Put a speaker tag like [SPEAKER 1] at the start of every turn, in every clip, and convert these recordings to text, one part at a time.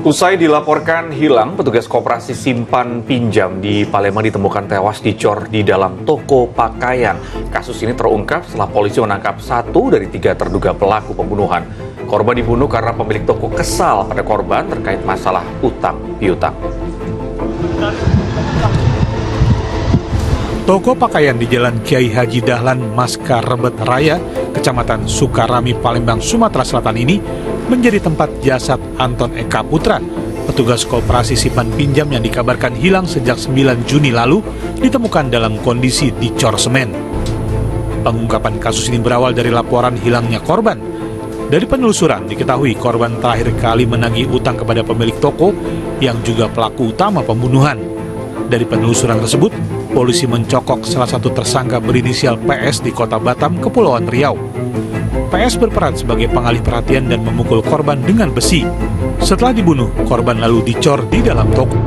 [SPEAKER 1] Usai dilaporkan hilang, petugas koperasi simpan pinjam di Palembang ditemukan tewas dicor di dalam toko pakaian. Kasus ini terungkap setelah polisi menangkap 1 dari 3 terduga pelaku pembunuhan. Korban dibunuh karena pemilik toko kesal pada korban terkait masalah utang piutang.
[SPEAKER 2] Toko pakaian di Jalan Kiai Haji Dahlan, Maskarebet Raya, Kecamatan Sukarami, Palembang, Sumatera Selatan ini menjadi tempat jasad Anton Eka Putra, petugas koperasi simpan pinjam yang dikabarkan hilang sejak 9 Juni lalu, ditemukan dalam kondisi dicor semen. Pengungkapan kasus ini berawal dari laporan hilangnya korban. Dari penelusuran diketahui korban terakhir kali menagih utang kepada pemilik toko yang juga pelaku utama pembunuhan. Dari penelusuran tersebut, polisi mencokok salah satu tersangka berinisial PS di Kota Batam, Kepulauan Riau. PS berperan sebagai pengalih perhatian dan memukul korban dengan besi. Setelah dibunuh, korban lalu dicor di dalam toko.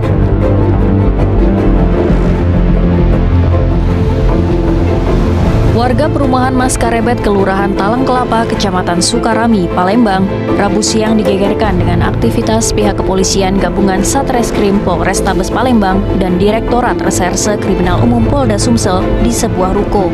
[SPEAKER 3] Warga perumahan Maskarebet, Kelurahan Talang Kelapa, Kecamatan Sukarami, Palembang, Rabu siang digegerkan dengan aktivitas pihak kepolisian gabungan Satreskrim Polrestabes Palembang dan Direktorat Reserse Kriminal Umum Polda Sumsel di sebuah ruko.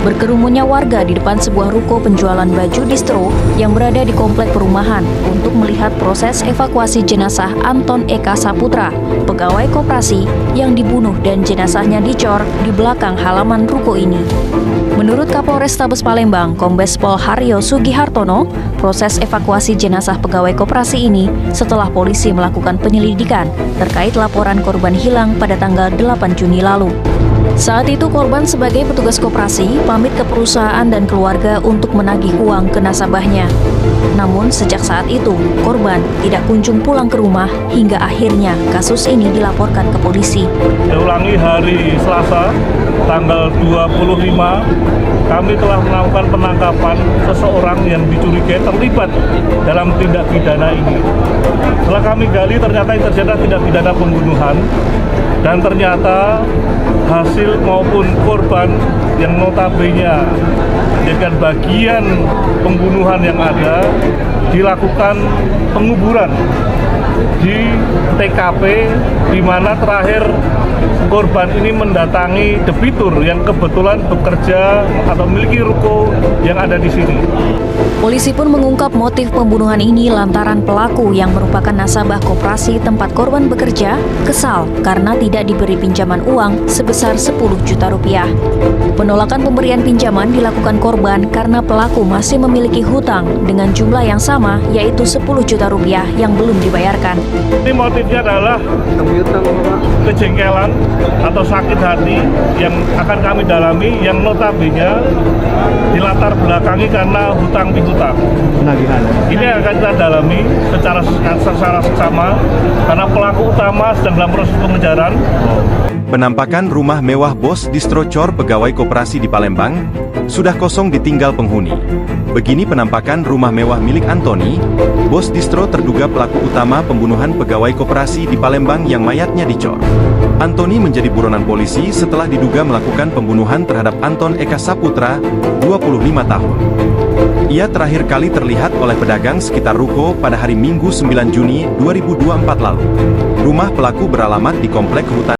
[SPEAKER 3] Berkerumunnya warga di depan sebuah ruko penjualan baju distro yang berada di komplek perumahan untuk melihat proses evakuasi jenazah Anton Eka Saputra, pegawai koperasi yang dibunuh dan jenazahnya dicor di belakang halaman ruko ini. Menurut Kapolrestabes Palembang, Kombes Pol Haryo Sugihartono, proses evakuasi jenazah pegawai koperasi ini setelah polisi melakukan penyelidikan terkait laporan korban hilang pada tanggal 8 Juni lalu. Saat itu korban sebagai petugas koperasi pamit ke perusahaan dan keluarga untuk menagih uang ke nasabahnya. Namun sejak saat itu, korban tidak kunjung pulang ke rumah hingga akhirnya kasus ini dilaporkan ke polisi.
[SPEAKER 4] Ulangi hari Selasa, tanggal 25, kami telah melakukan penangkapan seseorang yang dicurigai terlibat dalam tindak pidana ini. Setelah kami gali, ternyata yang terjadi tindak pidana pembunuhan, dan ternyata hasil maupun korban yang notabene dengan bagian pembunuhan yang ada dilakukan penguburan di TKP, di mana terakhir korban ini mendatangi debitur yang kebetulan bekerja atau memiliki ruko yang ada di sini.
[SPEAKER 3] Polisi pun mengungkap motif pembunuhan ini lantaran pelaku yang merupakan nasabah koperasi tempat korban bekerja kesal karena tidak diberi pinjaman uang sebesar 10 juta rupiah. Penolakan pemberian pinjaman dilakukan korban karena pelaku masih memiliki hutang dengan jumlah yang sama, yaitu 10 juta rupiah yang belum dibayarkan.
[SPEAKER 4] Ini motifnya adalah kejengkelan atau sakit hati yang akan kami dalami, yang notabene dilatar belakangi karena hutang piutang. Ini akan kita dalami secara seksama karena pelaku utama sedang dalam proses pengejaran.
[SPEAKER 5] Penampakan rumah mewah bos distro cor pegawai koperasi di Palembang sudah kosong ditinggal penghuni. Begini penampakan rumah mewah milik Antoni, bos distro terduga pelaku utama pembunuhan pegawai koperasi di Palembang yang mayatnya dicor. Antoni menjadi buronan polisi setelah diduga melakukan pembunuhan terhadap Anton Eka Saputra, 25 tahun. Ia terakhir kali terlihat oleh pedagang sekitar ruko pada hari Minggu 9 Juni 2024 lalu. Rumah pelaku beralamat di Komplek Hutan